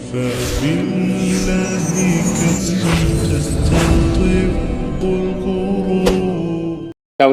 كفى بالله كسبا تستلطف القلوب.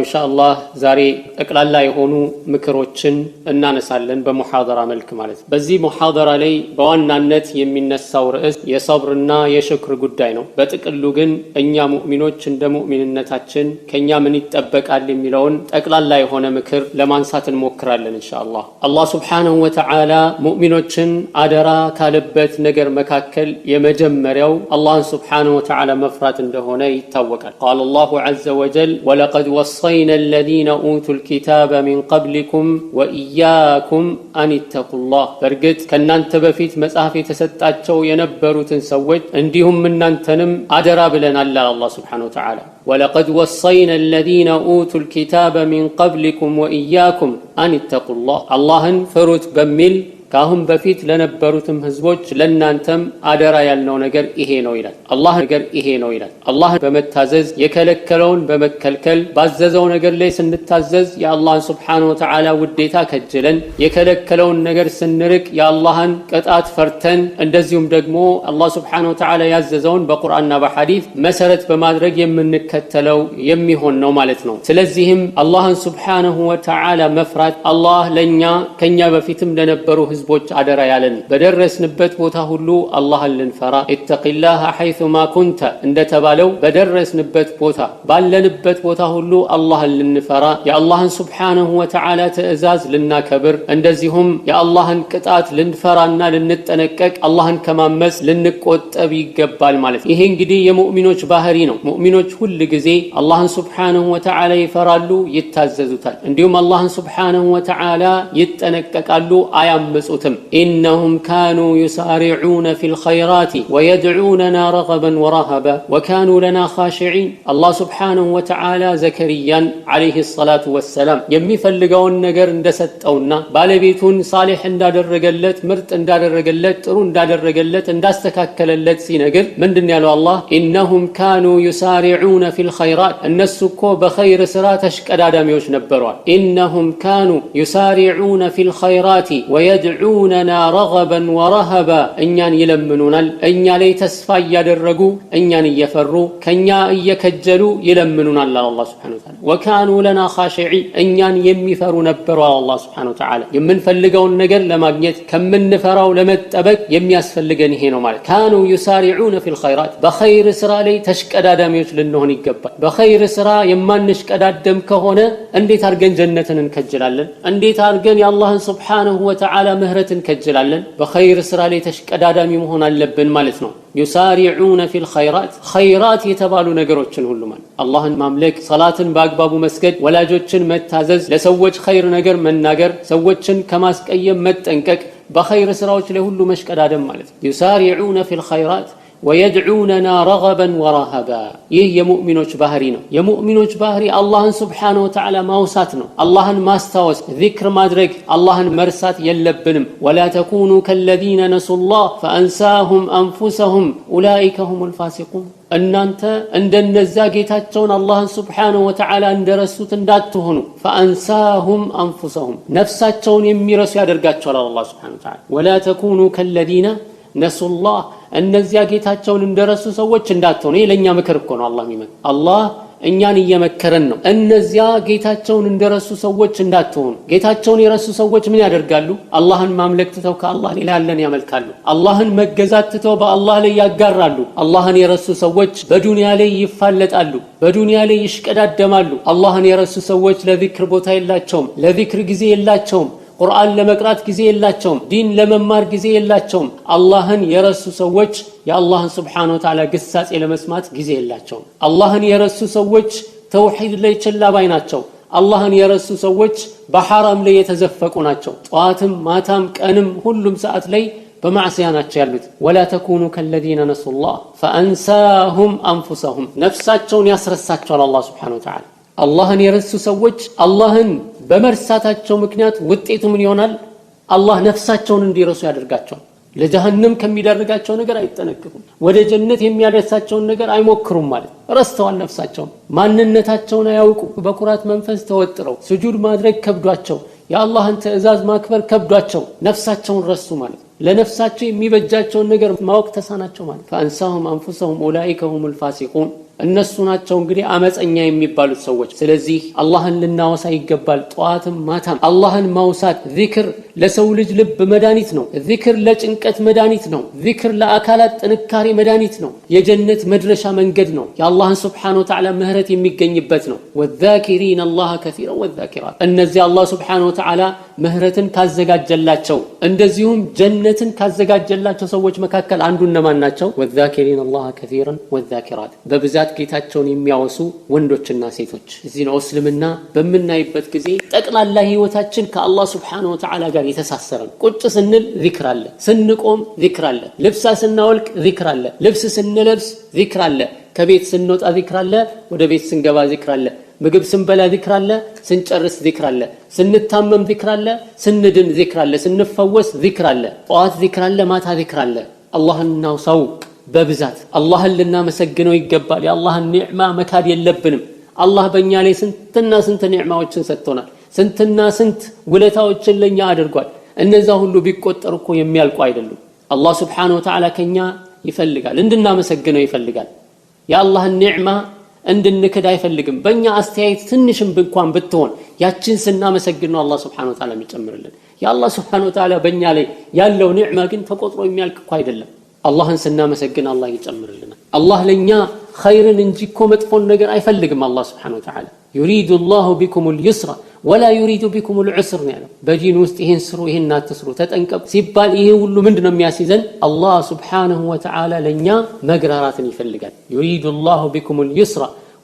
إن شاء الله زاري أقلال لا يهونو مكروتشن النانسالن بمحاضرة ملك مالت بزي محاضرة لي بوانا النت يمين السور يصبرنا يشكر قدينو بتقلو جن إنيا مؤمنوتشن دا مؤمن النتاتشن كنيا من يتأبك على ملون أقلال لا يهون مكر لما نسات المكرر إن شاء الله. الله سبحانه وتعالى مؤمنوتشن عدرا كالبت نجر مكاكل يمجمريو الله سبحانه وتعالى مفرات دهونا يتوكل. قال الله عز وجل ولقد وصينا الذين أوتوا الكتاب من قبلكم وإياكم أن اتقوا الله. فرقت كنان تبفيت مسافي تستاتشو ينبروا تنسوج عندهم من ننتنم أدرى بلنا الله سبحانه وتعالى. ولقد وصينا الذين أوتوا الكتاب من قبلكم وإياكم أن اتقوا الله. اللهن فروت بميل كاهم بفيت لنبروتم هزبوج لنانتم أدرى يالنو نجر إهينو إلال الله نجر إهينو إلال الله بمتازز يكلكلون بمكلكل بعززو نجر ليس نتازز يا الله سبحانه وتعالى وديتا كجلن يكلكلون نجر سنرك يا اللهن قطعت فرتن اندزيوم دغمو الله سبحانه وتعالى يعززون بقرآننا بحديث مسرت بمادرج يمنكتلو يميهون نو مالتنو سلازيهم الله سبحانه وتعالى مفرات الله لنيا كنيا بفيتم لنبرو ህዝቦች አደራ ያለን በደረስንበት ቦታ ሁሉ አላህን ልንፈራ ኢተቂላህ حيثما كنت እንደተባለው በደረስንበት ቦታ ባለንበት ቦታ ሁሉ አላህን ልንፈራ የአላህን Subhanahu Wa Ta'ala ትእዛዝ ልናከብር እንደዚሁም የአላህን ቅጣት ልንፈራና ልንጠነቀቅ አላህን ከማመጽ ልንቆጠብ ይገባል ማለት ይሄ እንግዲህ የሙእሚኖች ባህሪ ነው ሙእሚኖች ሁሉ ጊዜ አላህን Subhanahu Wa Ta'ala ይፈራሉ ይታዘዙታል እንዲሁም አላህን Subhanahu Wa Ta'ala ይጠነቀቃሉ አያምፁትም إنهم كانوا يسارعون في الخيرات ويدعوننا رغبا ورهبا وكانوا لنا خاشعين الله سبحانه وتعالى زكريا عليه الصلاة والسلام يميفلقون نجر اندستونا بالبيتون صالح اندادرقلت مرت اندادرقلت ጥሩ እንዳደረገለት እንዳስተካከለለት ሲነግር ምንድን ያለው አላህ إنهم كانوا يسارعون في الخيرات እነሱ እኮ በኸይር ስራ ተሽቀዳዳሚዎች ነበሯል إنهم كانوا يسارعون في الخيرات ويدعوننا رغبا ورهبا እኛን ይለምኑናል እኛ ላይ ተስፋ ያደረጉ እኛን እየፈሩ ከኛ እየከጀሉ ይለምኑናል አላህ Subhanahu Wa Ta'ala وكانوا لنا خاشعين እኛን የሚፈሩ ነበሩ አላህ Subhanahu Wa Ta'ala የምንፈልገውን ነገር ለማግኘት ከምንፈራው ለመጠበቅ የሚያስፈልገን ይሄ ነው ማለት كانوا يسارعون في الخيرات በኸይር ስራ ላይ ተሽቀዳዳሚዎች ልንሆን ይገባል በኸይር ስራ የማንሽቀዳደም ከሆነ እንዴት አርገን ጀነትን እንከጅላለን እንዴት አርገን የአላህን Subhanahu Wa Ta'ala ምህረትን ከጅላለን በኸይር ስራ ላይ ተሽቀዳዳሚ መሆን አለብን ማለት ነው يسارعون في الخيرات خيرات የተባሉ ነገሮችን ሁሉ ማለት አላህን ማምለክ ሰላትን በአግባቡ መስገድ ወላጆችን መታዘዝ ለሰዎች ኸይር ነገር መናገር ሰዎችን ከማስቀየም መጠንቀቅ በኸይር ስራዎች ላይ ሁሉ መሽቀዳደም ማለት يسارعون في الخيرات ويدعوننا رغبا ورهبا ይህ የሙእሚኖች ባህሪ ነው የሙእሚኖች ባህሪ አላህን Subhanahu Wa Ta'ala ማውሳት ነው አላህን ማስታወስ ዚክር ማድረግ አላህን መርሳት የለብንም ولا تكونوا كالذين نسوا الله فانساهم انفسهم اولئك هم الفاسقون እናንተ እንደነዛ ጌታቸውን አላህን Subhanahu Wa Ta'ala እንደረሱት እንዳትሆኑ فانساهم انفسهم ነፍሳቸውን የሚረሱ ያደርጋቸዋል አላህ Subhanahu Wa Ta'ala ولا تكونوا كالذين نسوا الله እነዚያ ጌታቸውን እንደረሱ ሰዎች እንዳትሆኑ ለኛ ምክር እኮ ነው አላህ የሚመክር አላህ እኛን እየመከረን ነው እነዚያ ጌታቸውን እንደረሱ ሰዎች እንዳትሆኑ ጌታቸውን የረሱ ሰዎች ምን ያደርጋሉ አላህን ማምለክ ትተው ከአላህ ሌላ ያለን ያመልካሉ አላህን መገዛት ትተው በአላህ ላይ ያጋራሉ አላህን የረሱ ሰዎች በዱንያ ላይ ይፋለጣሉ በዱንያ ላይ ይሽቀዳደማሉ አላህን የረሱ ሰዎች ለዚክር ቦታ የላቸውም ለዚክር ጊዜ የላቸውም ቁርአን ለመቅራት ጊዜ የላቸውም ዲን ለመማር ጊዜ የላቸውም አላህን የረሱ ሰዎች የአላህን Subhanahu Wa Ta'ala ግሳጼ ለመስማት ጊዜ የላቸውም አላህን የረሱ ሰዎች ተውሂድ ላይ ችላ ባይ ናቸው አላህን የረሱ ሰዎች በሐራም ላይ የተዘፈቁ ናቸው ጧትም ማታም ቀንም ሁሉም ሰዓት ላይ በማዕሲያ ናቸው ያሉት ولا تكونوا كالذين نسوا الله فانساهم انفسهم ነፍሳቸውን ያስረሳቸዋል አላህ Subhanahu Wa Ta'ala አላህን የረሱ ሰዎች አላህን በመርሳታቸው ምክንያት ውጤቱ ምን ይሆናል አላህ ነፍሳቸውን እንዲረሱ ያደርጋቸዋል ለጀሃነም ከሚዳርጋቸው ነገር አይጠነቀቁም ወደ ጀነት የሚያደርሳቸው ነገር አይሞክሩም ማለት ረስተዋል ነፍሳቸውን ማንነታቸውን አያውቁ በኩራት መንፈስ ተወጥረው ስጁድ ማድረግ ከብዷቸው የአላህን ትእዛዝ ማክበር ከብዷቸው ነፍሳቸውን ረሱ ማለት ለነፍሳቸው የሚበጃቸውን ነገር ማወቅ ተሳናቸው ማለት فانساهم انفسهم اولئك هم الفاسقون እነሱ ናቸው እንግዲህ አመፀኛ የሚባሉት ሰዎች። ስለዚህ አላህን ልናወሳ ይገባል። ጧትም ማታም አላህን ማውሳት ዚክር ለሰው ልጅ ልብ መድኃኒት ነው። ዚክር ለጭንቀት መድኃኒት ነው። ዚክር ለአካላት ጥንካሬ መድኃኒት ነው። የጀነት መድረሻ መንገድ ነው። የአላህን Subhanahu Wa Ta'ala ምህረት የሚገኝበት ነው። والذاكرين الله كثيرا والذاكرات እነዚህ አላህ Subhanahu Wa Ta'ala ምህረትን ካዘጋጀላቸው እንደዚሁም ጀነትን ካዘጋጀላቸው ሰዎች መካከል አንዱ እነማን ናቸው? والذاكرين الله كثيرا والذاكرات በብዛት ጌታቸውን የሚያወሱ ወንዶችና ሴቶች። እዚህ ነው እስልምና በመናይበት ጊዜ ጠቅላላ ህይወታችን ከአላህ Subhanahu Wa Ta'ala ጋር የተሳሰረ ነው። ቁጭ ስንል ዚክር አለ፣ ስንቆም ዚክር አለ፣ ልብስ ስናወልቅ ዚክር አለ፣ ልብስ ስንለብስ ዚክር አለ፣ ከቤት ስንወጣ ዚክር አለ፣ ወደ ቤት ስንገባ ዚክር አለ፣ ምግብ ስንበላ ዚክር አለ፣ ስንጨርስ ዚክር አለ፣ ስንታመም ዚክር አለ፣ ስንድን ዚክር አለ፣ ስንፈወስ ዚክር አለ፣ ጧት ዚክር አለ፣ ማታ ዚክር አለ። አላህን እናውሳው በብዛት አላህን ልናመሰግነው ይገባል። የአላህን ኒዕማ መካድ የለብንም። አላህ በእኛ ላይ ስንትና ስንት ኒዕማዎችን ሰጥቶናል። ስንትና ስንት ውለታዎችን ለኛ አድርጓል። እነዛ ሁሉ ቢቆጠሩ እኮ የሚያልቁ አይደሉም። አላህ Subhanahu Wa Ta'ala ከኛ ይፈልጋል፣ እንድናመሰግነው ይፈልጋል። የአላህን ኒዕማ እንድንክድ አይፈልግም። በእኛ አስተያየት ትንሽም እንኳን ብትሆን ያችን ስናመሰግን ነው አላህ Subhanahu Wa Ta'ala የሚጨምርልን። የአላህ Subhanahu Wa Ta'ala በእኛ ላይ ያለው ኒዕማ ግን ተቆጥሮ የሚያልቅ እኮ አይደለም። አላህን ስናመሰግን አላህ ይጨምርልናል። አላህ ለኛ ኸይርን እንጂ እኮ መጥፎን ነገር አይፈልግም። አላህ Subhanahu Wa Ta'ala يريد الله بكم اليسر ولا يريد بكم العسر يعني በዲን ውስጥ ይሄን ስሩ ይሄን አትስሩ ተጠንቀቁ ሲባል ይሄ ሁሉ ምንድነው የሚያስይዘን? አላህ Subhanahu Wa Ta'ala ለኛ መግራራትን ይፈልጋል። يريد الله بكم اليسر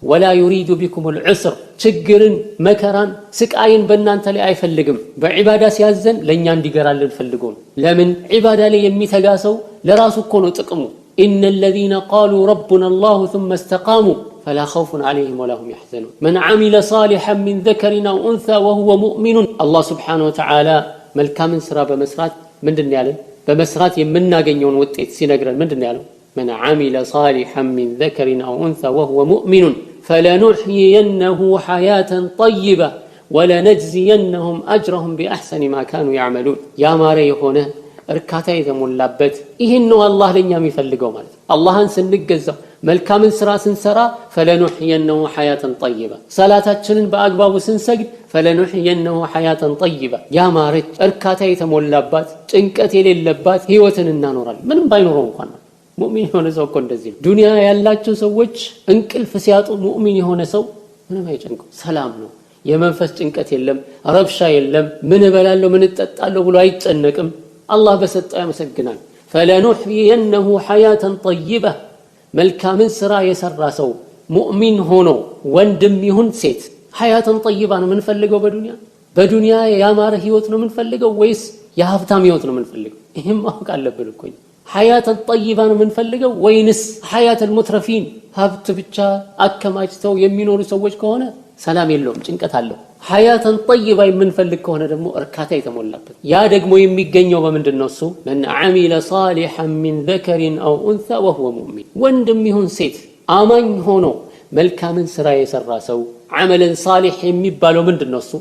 ولا يريد بكم العسر ችግርን መከራን ስቃይን በእናንተ ላይ አይፈልግም። በዒባዳ ሲያዘን ለኛ እንዲገራልን ፈልጎ ነው። ለምን ዒባዳ ላይ የሚተጋ ሰው ለራሱ እኮ ነው ጥቅሙ። إن الذين قالوا ربنا الله ثم استقاموا فلا خوف عليهم ولا هم يحزنون من عمل صالحا من ذكر أو أنثى وهو مؤمن الله سبحانه وتعالى መልካምን ስራ በመስራት ምንድነው ያለን? በመስራት የምናገኘውን ውጤት ሲነግረን ምንድነው ያለው? من عمل صالحا من ذكر أو أنثى وهو مؤمن فلنحيينه حياة طيبة ولنجزينهم أجرهم بأحسن ما كانوا يعملون يا ماري هنا እርካታ የተሞላበት ይሄን ነው አላህ ለኛ የሚፈልገው ማለት አላህን ስንገዛው መልካምን ስራ ስንሰራ فلنحيينه حياة طيبة ሰላታችንን በአግባቡ ስንሰግድ فلنحيينه حياة طيبة ያ ማረች እርካታ የተሞላባት ጭንቀት የሌለባት ህይወትን እናኖራለን። ምንም ባይኖረው እንኳን ሙእሚን የሆነ ሰው እኮ እንደዚህ ዱንያ ያላቸው ሰዎች እንቅልፍ ሲያጡ ሙእሚን የሆነ ሰው ምንም አይጨንቀው፣ ሰላም ነው። የመንፈስ ጭንቀት የለም፣ ረብሻ የለም፣ ምን እበላለሁ ምን እጠጣለሁ ብሎ አይጨነቅም። الله بسط يمسجنا فلنحيينه حياة طيبة ملكامن سرا يسرى سو مؤمن هونو وندم يهون سيت حياة طيبة من فلقوا بدنيا يا مار هيوتنا من فلقوا ويس يا هفتام هيوتنا من فلقوا إهم ما قال لبلكوين حياة طيبة من فلقوا وينس حياة المترفين هفت بتشا أكما يجتو يمينون يسوج كهنا سلام يلوم جنكت هلو حياة طيبة የምንፈልግ ከሆነ ደግሞ እርካታ የተሞላበት ያ ደግሞ የሚገኘው በምንድነው? እሱ من عمل صالحا من ذكر أو أنثى وهو مؤمن ወንድም ይሁን ሴት አማኝ ሆኖ መልካምን ስራ የሰራ ሰው عملا صالح የሚባለው ምንድነው? እሱ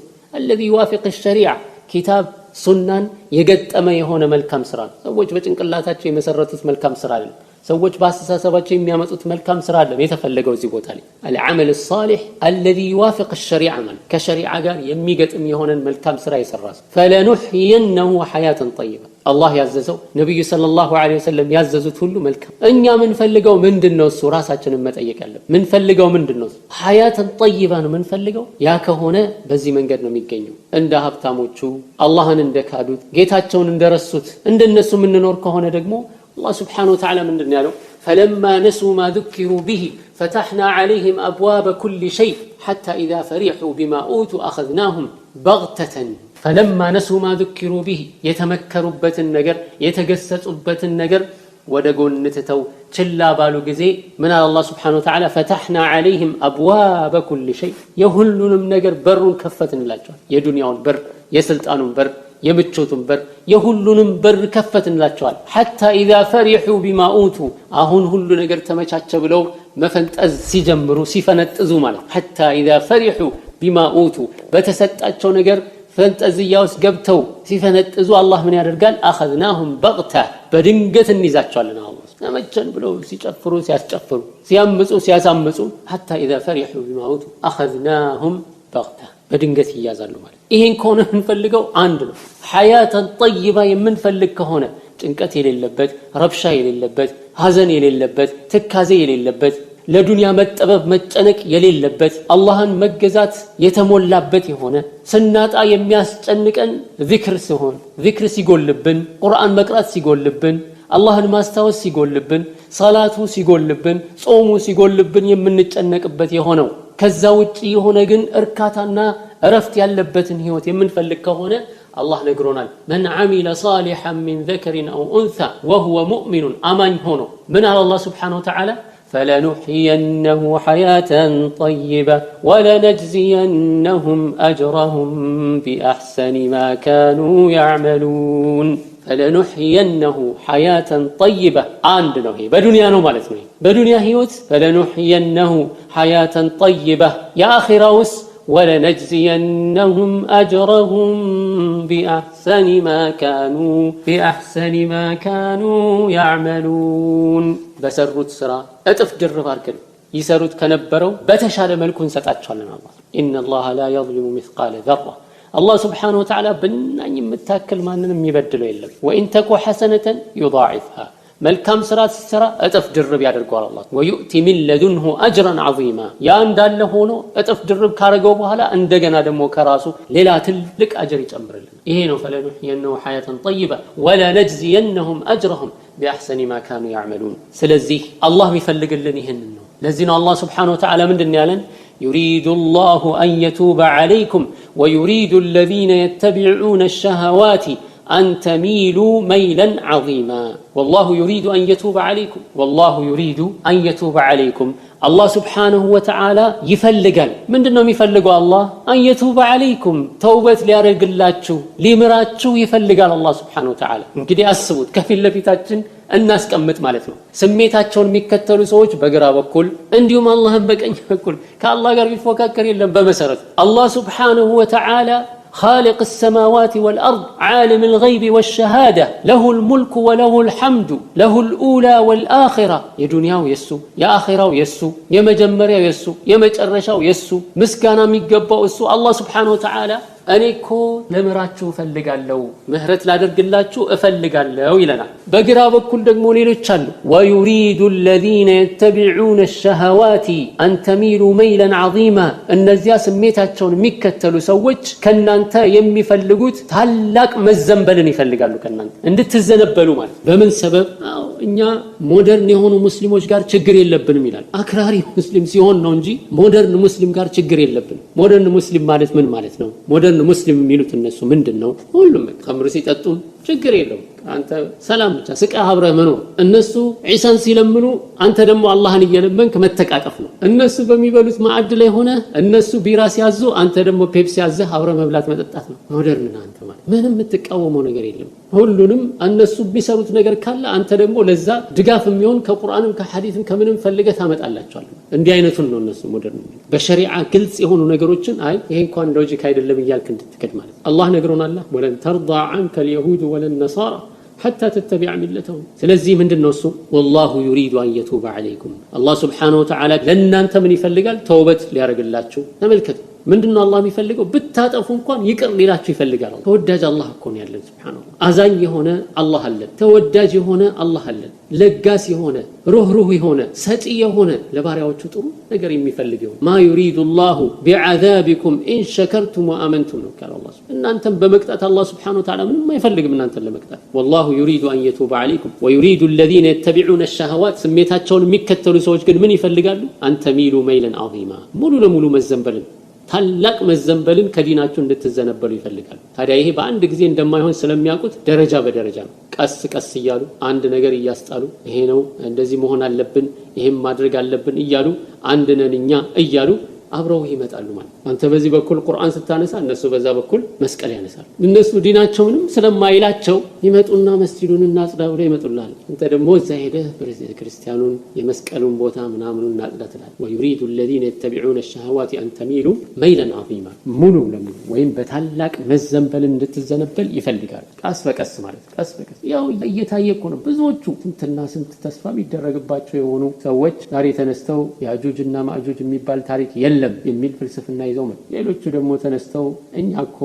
الذي يوافق الشريعة كتاب ሱናን የገጠመ የሆነ መልካም ስራ ሰዎች በጭንቅላታቸው የመሰረቱት መልካም ስራ አይደለም። ሰዎች በአስተሳሰባቸው የሚያመጡት መልካም ስራ አይደለም የተፈለገው እዚህ ቦታ ላይ العمل الصالح الذي يوافق الشريعة ከሸሪዓ ጋር የሚገጥም የሆነ መልካም ስራ የሰራ فلنحيينه حياة طيبة الله ያዘዘው ነብዩ ሰለላሁ ዐለይሂ ወሰለም ያዘዙት ሁሉ መልካም። እኛ ምን ፈልገው ምንድነው? እሱ ራሳችንን መጠየቅ ያለብን ምን ፈልገው ምንድነው? حياة طيبة ነው ምን ፈልገው። ያ ከሆነ በዚህ መንገድ ነው የሚገኘው። እንደ ሀብታሞቹ አላህን እንደካዱት ጌታቸውን እንደረሱት እንደነሱ ምንኖር ከሆነ ደግሞ الله سبحانه وتعالى من دنيا له فلما نسوا ما ذكروا به فتحنا عليهم أبواب كل شيء حتى إذا فرحوا بما أوتوا أخذناهم بغتة فلما نسوا ما ذكروا به يتمكروا بات النجر يتجسسوا بات النجر ودقون نتتو تلا بالو جزي من الله سبحانه وتعالى فتحنا عليهم أبواب كل شيء يهلون نجر بر كفة لاجوا يا دنيا بر يا سلطان بر የምቾቱን በር የሁሉንም በር ከፈትንላቸዋል حتى اذا فرحوا بما اوتوا አሁን ሁሉ ነገር ተመቻቸ ብለው መፈንጠዝ ሲጀምሩ ሲፈነጥዙ ማለት حتى اذا فرحوا بما اوتوا በተሰጣቸው ነገር ፈንጠዝያውስ ገብተው ሲፈነጥዙ አላህ ምን ያደርጋል? አኸዝናሁም በግታ በድንገት እንይዛቸዋለን። አላህ ተመቸን ብለው ሲጨፍሩ ሲያስጨፍሩ ሲያምፁ ሲያሳምፁ ሐታ ኢዛ ፈሪሑ ቢማ ኡቱ አኸዝናሁም በግታ በድንገት ይያዛሉ ማለት። ይሄን ከሆነ የምንፈልገው አንድ ነው። ሐያተን ጠይባ የምንፈልግ ከሆነ ጭንቀት የሌለበት፣ ረብሻ የሌለበት፣ ሐዘን የሌለበት፣ ትካዜ የሌለበት፣ ለዱንያ መጠበብ መጨነቅ የሌለበት፣ አላህን መገዛት የተሞላበት የሆነ ስናጣ የሚያስጨንቀን ዚክር ሲጎልብን፣ ቁርአን መቅራት ሲጎልብን፣ አላህን ማስታወስ ሲጎልብን፣ ሰላቱ ሲጎልብን፣ ጾሙ ሲጎልብን የምንጨነቅበት የሆነው። ከዛ ውጪ የሆነ ግን እርካታና እረፍት ያለበትን ህይወት የምንፈልግ ከሆነ አላህ ነግሮናል። መን ዓሚለ ሳሊሐን ሚን ዘከሪን አው ኡንሳ ወሁወ ሙእሚኑን አማኝ ሆኖ ምን አለ አላህ ሱብሓነሁ ወተዓላ فلنحيينه حياة طيبة ولنجزينهم أجرهم بأحسن ما كانوا يعملون فلنحيينه حياة طيبة عندنا هي بدنيا نو مالتنا بدنيا هيوت فلنحيينه حياة طيبة يا آخراوس ولنجزينهم أجرهم بأحسن ما كانوا يعملون بسرت سرا أتف درب أركن يسرت كنبروا بتشال ملكون ستأتشالنا الله إن الله لا يظلم مثقال ذرة الله سبحانه وتعالى بنا يمتاكل ما نم يبدله إلا وإن تكو حسنة يضاعفها መልካም ስራ ሲሰራ እጥፍ ድርብ ያደርገዋል አላህ። ወዩእቲ ሚን ለዱንሁ አጅራን ዐዚማ ያ እንዳለ ሆኖ እጥፍ ድርብ ካረገው በኋላ እንደገና ደግሞ ከራሱ ሌላ ትልቅ አጅር ይጨምርልን። ይሄ ነው ፈለኑሕየነሁ ሐያተን ጠይባ ወለነጅዚየነሁም አጅረሁም ቢአሕሰኒ ማ ካኑ ያዕመሉን። ስለዚህ አላህ የሚፈልግልን ይህንን ነው። ለዚህ ነው አላህ ሱብሓነሁ ወተዓላ ምንድን ያለን? يريد الله أن يتوب عليكم ويريد الذين يتبعون الشهوات أن تميلوا ميلا عظيما والله يريد أن يتوب عليكم الله سبحانه وتعالى يفلقال من دنهم يفلقوا الله أن يتوب عليكم توبة ليارق اللاتشو ليمراتشو يفلقال الله سبحانه وتعالى كده أسبوت كفي اللي تاتشن الناس كمت مالتنا سميتاتشون ميكتلوا سوج بقرا بكل عندهم الله بكأن يقول كالله قرب يفوكاكر إلا بمسرت الله سبحانه وتعالى خالق السماوات والأرض عالم الغيب والشهادة له الملك وله الحمد له الأولى والآخرة يا دنيا ويسو يا آخرة ويسو يا مجمرة ويسو يا مجرشة ويسو مسكانا ميقبا ويسو الله سبحانه وتعالى أنيكو لمراتشو فلقالو مهرت لا درقلاتشو أفلقالو إلنا بقرا بكل دقموني لتشالو ويريد الذين يتبعون الشهوات أن تميلوا ميلا عظيما النزيا سميتاتشون ميكتلو سوج كنانتا يمي فلقوت تهلاك مزنبلن يفلقالو كنانتا اندت تزنبلو مال بمن سبب እኛ ሞደርን የሆኑ ሙስሊሞች ጋር ችግር የለብንም ይላል። አክራሪ ሙስሊም ሲሆን ነው እንጂ ሞደርን ሙስሊም ጋር ችግር የለብንም። ሞደርን ሙስሊም ማለት ምን ማለት ነው? ሞደርን ሙስሊም የሚሉት እነሱ ምንድነው? ሁሉም ከምር ሲጠጡ ችግር የለውም። አንተ ሰላም ብቻ ስቃህ አብረህ መኖር። እነሱ ዒሳን ሲለምኑ አንተ ደግሞ አላህን እየለመንክ መተቃቀፍ ነው። እነሱ በሚበሉት ማዕድ ላይ ሆነ እነሱ ቢራ ሲያዙ አንተ ደግሞ ፔፕሲ ያዘህ አብረህ መብላት መጠጣት ነው። ሞደርን አንተ ማለት ምንም የምትቃወመው ነገር የለም። ሁሉንም እነሱ ቢሰሩት ነገር ካለ አንተ ደግሞ ለዛ ድጋፍ የሚሆን ከቁርአንም ከሐዲስም ከምንም ፈልገህ ታመጣላቸዋለህ። እንዲህ አይነቱን ነው እነሱ ሞደርን። በሸሪዓ ግልጽ የሆኑ ነገሮችን አይ ይሄ እንኳን ሎጂክ አይደለም እያልክ እንድትከድ ማለት አላህ ነግሮናል። ወለን ተርዳ ዐንከ اليهود ولا النصارى حتى تتبع ملتهم ስለዚህ ምንድነው እሱ والله يريد أن يتوب عليكم الله سبحانه وتعالى ለእናንተ ምን ይፈልጋል? ተውበት ሊያደርግላችሁ። ተመልከቱ ምንድነው አላህ የሚፈልገው? ብታጠፉ እንኳን ይቅር ሊላችሁ ይፈልጋል። ተወዳጅ አላህ እኮ ነው ያለን ሱብሃንአላህ። አዛኝ የሆነ አላህ አለን። ተወዳጅ የሆነ አላህ አለን። ለጋስ የሆነ ሩህሩህ የሆነ ሰጪ የሆነ ለባሪያዎቹ ጥሩ ነገር የሚፈልገው ማ يريد الله بعذابكم إن شكرتم وآمنتم ነው ካለ አላህ። እናንተም በመቅጣት አላህ ሱብሃነሁ ወተዓላ ምንም አይፈልግም እናንተን ለመቅጣት። والله يريد أن يتوب عليكم ويريد الذين يتبعون الشهوات ስሜታቸውን የሚከተሉ ሰዎች ግን ምን ይፈልጋሉ? أن تميلوا ميلا عظيما ሙሉ ለሙሉ መዘንበልን ታላቅ መዘንበልን ከዲናቸው እንድትዘነበሉ ይፈልጋሉ። ታዲያ ይሄ በአንድ ጊዜ እንደማይሆን ስለሚያውቁት ደረጃ በደረጃ ነው። ቀስ ቀስ እያሉ አንድ ነገር እያስጣሉ ይሄ ነው እንደዚህ መሆን አለብን ይሄም ማድረግ አለብን እያሉ አንድ ነን እኛ እያሉ አብረው ይመጣሉ ማለት። አንተ በዚህ በኩል ቁርአን ስታነሳ እነሱ በዛ በኩል መስቀል ያነሳሉ። እነሱ ዲናቸው ምንም ስለማይላቸው ይመጡና መስጂዱን እናጽዳ ብለው ይመጡልሃል። አንተ ደግሞ እዛ ሄደህ ክርስቲያኑን የመስቀሉን ቦታ ምናምኑን እናጽዳ ትላለህ። ወዩሪዱ الذين يتبعون الشهوات ان تميلوا ميلا عظيما ሙሉ ለሙሉ ወይም በታላቅ መዘንበል እንድትዘነበል ይፈልጋል። ቀስ በቀስ ማለት ቀስ በቀስ ያው እየታየ እኮ ነው። ብዙዎቹ ስንትና ስንት ተስፋ ቢደረግባቸው የሆኑ ሰዎች ዛሬ ተነስተው ያጁጅና ማጁጅ የሚባል ታሪክ የለም የሚል ፍልስፍና ይዘው ማለት። ሌሎቹ ደግሞ ተነስተው እኛ እኮ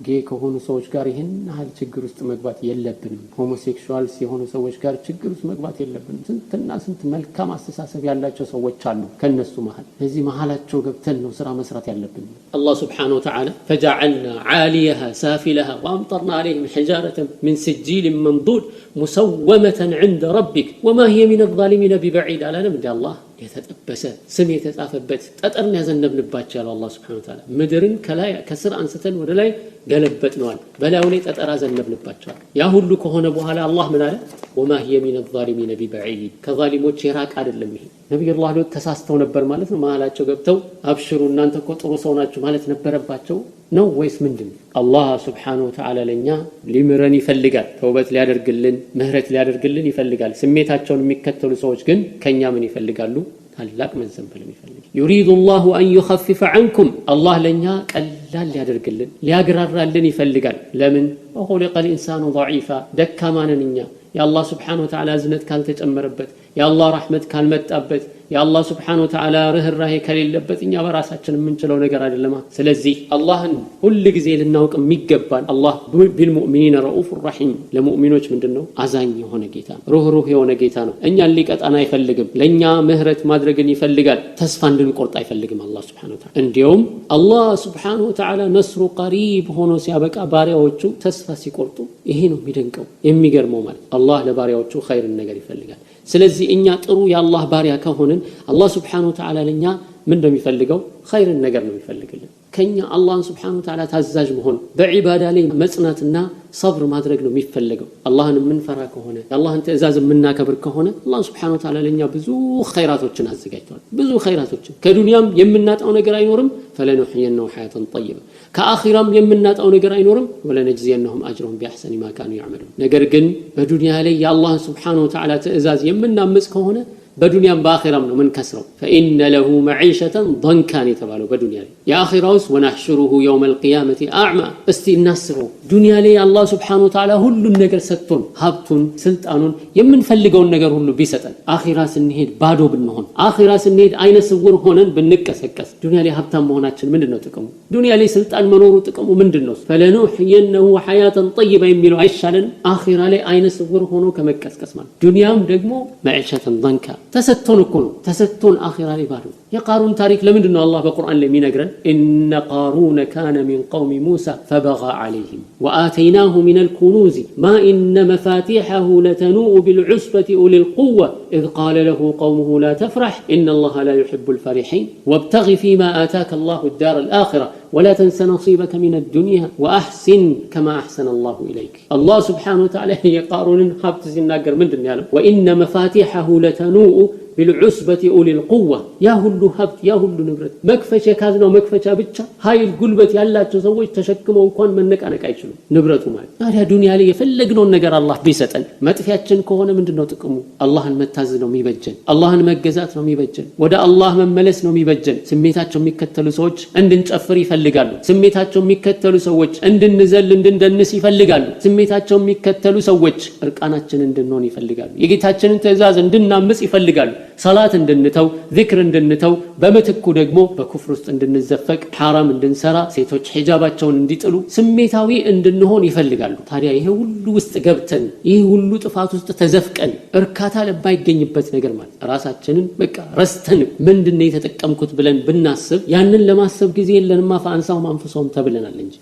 ጌ ከሆኑ ሰዎች ጋር ይሄን ያህል ችግር ውስጥ መግባት የለብንም፣ ሆሞሴክሹዋልስ የሆኑ ሰዎች ጋር ችግር ውስጥ መግባት የለብንም። ስንትና ስንት መልካም አስተሳሰብ ያላቸው ሰዎች አሉ ከነሱ መሃል። እዚህ መሃላቸው ገብተን ነው ስራ መስራት ያለብን። አላህ Subhanahu Wa Ta'ala فجعلنا عاليها سافلها وامطرنا عليهم حجارة من سجيل منضود مسومة عند ربك وما هي من الظالمين ببعيد. على نمد الله የተጠበሰ ስም የተጻፈበት ጠጠርን ያዘነብንባቸው ያለው አላህ Subhanahu Wa Ta'ala ምድርን ከላይ ከስር አንስተን ወደ ላይ ገለበጥነዋል። በላዩ ላይ ጠጠር አዘነብንባቸው። ያ ሁሉ ከሆነ በኋላ አላህ ምን አለ? وما هي من الظالمين ببعيد ከዛሊሞች የራቅ አይደለም። ይሄ ነብዩላህ ሉጥ ተሳስተው ነበር ማለት ነው። መሃላቸው ገብተው አብሽሩ እናንተ እኮ ጥሩ ሰው ናችሁ ማለት ነበረባቸው ነው ወይስ ምንድነው? አላህ Subhanahu Wa Ta'ala ለኛ ሊምረን ይፈልጋል። ተውበት ሊያደርግልን ምህረት ሊያደርግልን ይፈልጋል። ስሜታቸውን የሚከተሉ ሰዎች ግን ከኛ ምን ይፈልጋሉ? ታላቅ መዘንበልን ይፈልጋል። يريد الله ان يخفف عنكم አላህ ለኛ ቀላል ሊያደርግልን ሊያግራራልን ይፈልጋል። ለምን? وخلق الانسان ضعيفا ደካማንን እኛ የአላህ Subhanahu Wa Ta'ala እዝነት ካልተጨመረበት የአላህ ረህመት ካልመጣበት የአላህ Subhanahu Wa Ta'ala ርህራሄ ከሌለበት እኛ በራሳችን የምንችለው ነገር አይደለም። ስለዚህ አላህን ሁሉ ጊዜ ልናውቅ የሚገባን አላህ ቢልሙእሚኒን ረኡፍ ረሂም ለሙእሚኖች ምንድነው? አዛኝ የሆነ ጌታ ነው፣ ሩህሩህ የሆነ ጌታ ነው። እኛን ሊቀጣን አይፈልግም። ለኛ ምህረት ማድረግን ይፈልጋል። ተስፋ እንድንቆርጥ አይፈልግም አላህ Subhanahu Wa Ta'ala። እንዲያውም አላህ Subhanahu Wa Ta'ala ነስሩ ቀሪብ ሆኖ ሲያበቃ ባሪያዎቹ ተስፋ ሲቆርጡ ይሄ ነው የሚደንቀው የሚገርመው ማለት አላህ ለባሪያዎቹ ኸይርን ነገር ይፈልጋል። ስለዚህ እኛ ጥሩ የአላህ ባሪያ ከሆነን አላህ Subhanahu Wa Ta'ala ለኛ ምን እንደሚፈልገው ኸይርን ነገር ነው የሚፈልግልን። ከኛ አላህን Subhanahu Wa Ta'ala ታዛዥ መሆን በዒባዳ ላይ መጽናትና ሰብር ማድረግ ነው የሚፈልገው። አላህን የምንፈራ ከሆነ የአላህን ትእዛዝ የምናከብር ከሆነ አላህ Subhanahu Wa Ta'ala ለኛ ብዙ ኸይራቶችን አዘጋጅቷል። ብዙ ኸይራቶችን ከዱንያም የምናጣው ነገር አይኖርም። فلنحيينهم حياة طيبة ከአኺራም የምናጣው ነገር አይኖርም። ወለነጅዚየነሁም አጅረሁም ቢአሕሰኒ ማ ካኑ ያዕመሉን። ነገር ግን በዱንያ ላይ የአላህን Subhanahu Wa Ta'ala ትእዛዝ የምናምጽ ከሆነ በዱንያም በአኺራም ነው ምን ከስረው فإن له معيشة ضنكا የተባለው በዱንያ ላይ የአኺራውስ ወነሕሹሩሁ يوم القيامة أعمى። እስቲ እናስበው ዱንያ ላይ አላህ Subhanahu Wa Ta'ala ሁሉን ነገር ሰጥቶን ሀብቱን ስልጣኑን የምንፈልገውን ነገር ሁሉ ቢሰጠን አኺራ ስንሄድ ባዶ ብንሆን አኺራ ስንሄድ አይነ ስውር ሆነን ብንቀሰቀስ ዱንያ ላይ ሀብታም መሆናችን ምንድነው ጥቅሙ? ዱንያ ላይ ስልጣን መኖሩ ጥቅሙ ምንድነው? فلنحيينه حياة طيبة የሚለው አይሻለን? አኺራ ላይ አይነ ስውር ሆኖ ከመቀስቀስ ማለት ዱንያም ደግሞ معيشة ضنكا ተሰጥቶን እኮ ነው ተሰጥቶን አኺራ ላይ ባዶ። የቃሩን ታሪክ ለምንድን ነው አላህ በቁርአን ላይ የሚነግረን? إن قارون كان من قوم موسى فبغى عليهم وآتيناه من الكنوز ما إن مفاتيحه لتنوء بالعصبة أولي القوة إذ قال له قومه لا تفرح إن الله لا يحب الفرحين وابتغ فيما آتاك الله الدار الآخرة ولا تنس نصيبك من الدنيا وأحسن كما أحسن الله إليك. الله Subhanahu Wa Ta'ala يقارن حبت ሲናገር ምንድን ነው ያለው? وإن مفاتيحه لتنوء بالعصبة أولي القوة يا هلو هبت يا هلو نبرت مكفشة كازنو مكفشة بيتشا هاي القلبت يالاتشو سويش تشكموا وكون منك أنا كايشلو نبرتو مال هذا دنيا لي يفلقنون نقر الله بيستن ما تفياتشن كوهنا من دنو تقمو الله المتازنو ميبجن الله المجزاتنو ميبجن ودا الله من ملسنو ميبجن سميتاتشو ميكتلو سوج عندن تأفر يفلقالو سميتاتشو ميكتلو سوج عندن نزل عندن دنس يفلقالو سميتاتشو ميكتلو سوج ركاناتشن عندن نون يفلقالو يجيتاتشن انتزاز عندن نامس يفلقالو صلاة እንድንተው ذكر እንድንተው በመተኩ ደግሞ በኩፍር ውስጥ እንድንዘፈቅ حرام እንድንሰራ ሴቶች ሒጃባቸውን እንዲጥሉ ስሜታዊ እንድንሆን ይፈልጋሉ። ታዲያ ይሄ ሁሉ ውስጥ ገብተን ይሄ ሁሉ ጥፋት ውስጥ ተዘፍቀን እርካታ ለማይገኝበት ነገር ማለት ራሳችንን በቃ ረስተን ምንድነው የተጠቀምኩት ብለን ብናስብ ያንን ለማሰብ ጊዜ የለንማ ፈአንሳው ማንፈሶም ተብለናል እንጂ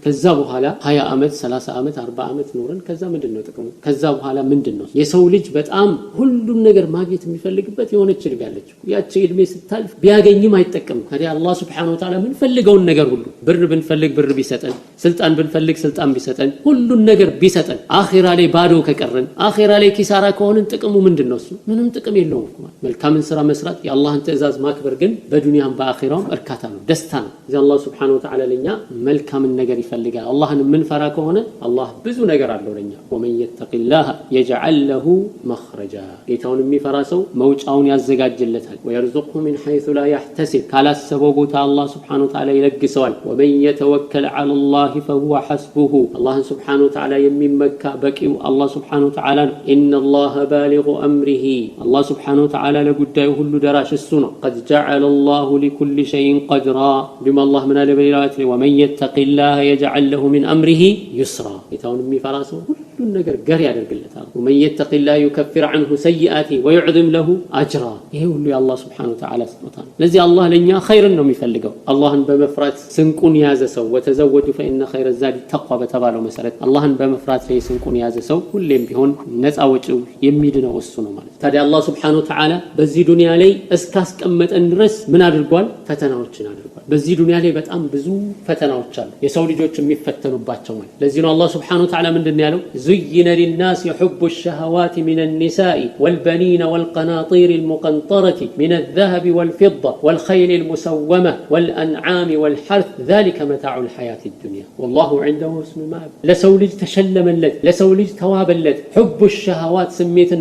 ከዛ በኋላ 20 ዓመት 30 ዓመት 40 ዓመት ኖረን ከዛ ምንድነው ጥቅሙ? ከዛ በኋላ ምንድነው የሰው ልጅ በጣም ሁሉን ነገር ማግኘት የሚፈልግበት የሚያልፍበት የሆነች እድሜ ያለች ያቺ እድሜ ስታልፍ ቢያገኝም አይጠቀምም። ታዲያ አላህ Subhanahu Wa Ta'ala ምን ፈልገውን ነገር ሁሉ ብር ብንፈልግ ብር ቢሰጠን፣ ስልጣን ብንፈልግ ስልጣን ቢሰጠን፣ ሁሉን ነገር ቢሰጠን አኺራ ላይ ባዶ ከቀረን አኺራ ላይ ኪሳራ ከሆነን ጥቅሙ ምንድነው? እሱ ምንም ጥቅም የለውም። መልካምን ስራ መስራት የአላህን ትእዛዝ ማክበር ግን በዱንያም በአኺራም እርካታ ነው፣ ደስታ ነው። እዚህ አላህ Subhanahu Wa Ta'ala ለኛ መልካምን ነገር ይፈልጋል። አላህን የምንፈራ ከሆነ አላህ ብዙ ነገር አለው ለኛ። ወመን የተቂላህ የጅዐል ለሁ መኽረጃ ጌታውን የሚፈራ ሰው መውጫውን ያዘጋጅለታል። ወየርዙቅሁ ሚን ሐይሱ ላ ያህተሲብ ካላሰበው ቦታ አላህ Subhanahu Wa Ta'ala ይለግሰዋል። ወመን የተወከል ዐለላህ ፈሁወ ሐስቡሁ አላህን Subhanahu Wa Ta'ala የሚመካ በቂው አላህ Subhanahu Wa Ta'ala ነው። ኢነላህ ባሊጉ አምሪሂ አላህ Subhanahu Wa Ta'ala ለጉዳዩ ሁሉ ደራሽ እሱ ነው። ቀድ ጀዐለ ላሁ ሊኩሊ ሸይኢን ቀድራ ቢማ አላህ ምን አለ በሌላው ወመን የተቂላህ የጅዐል ለሁ ሚን አምሪሂ ዩስራ ጌታውን የሚፈራ ሰው ሁሉን ነገር ገር ያደርግለታል። ወመን የተቂላህ ዩከፍር ዐንሁ ሰይአቲ ወዩዕዚም ለሁ አጅራ ይሄ ሁሉ የአላህ Subhanahu Wa Ta'ala ስጦታ ነው። ለዚህ አላህ ለኛ ኸይርን ነው የሚፈልገው። አላህን በመፍራት ስንቁን ያዘ ሰው ወተዘወጁ ፈኢነ ኸይረ ዛዲ ተቅዋ በተባለው መሰረት አላህን በመፍራት ላይ ስንቁን ያዘ ሰው ሁሌም ቢሆን ነፃ ወጪው የሚድነው እሱ ነው ማለት። ታዲያ አላህ Subhanahu Wa Ta'ala በዚህ ዱንያ ላይ እስካስቀመጠን ድረስ ምን አድርጓል? ፈተናዎችን አድርጓል። በዚህ ዱንያ ላይ በጣም ብዙ ፈተናዎች አሉ የሰው ልጆች የሚፈተኑባቸው ማለት። ለዚህ ነው አላህ Subhanahu Wa Ta'ala ምንድነው ያለው? ዙይነ ሊናስ የሑቡ الشهوات من النساء والبنين والقناطير المقنطرة من الذهب والفضة والخيل المسومة والأنعام والحرث ذلك متاع الحياة الدنيا والله عنده حسن المآب لسو لج تشلملت لسو لج توابلت حب الشهوات سميت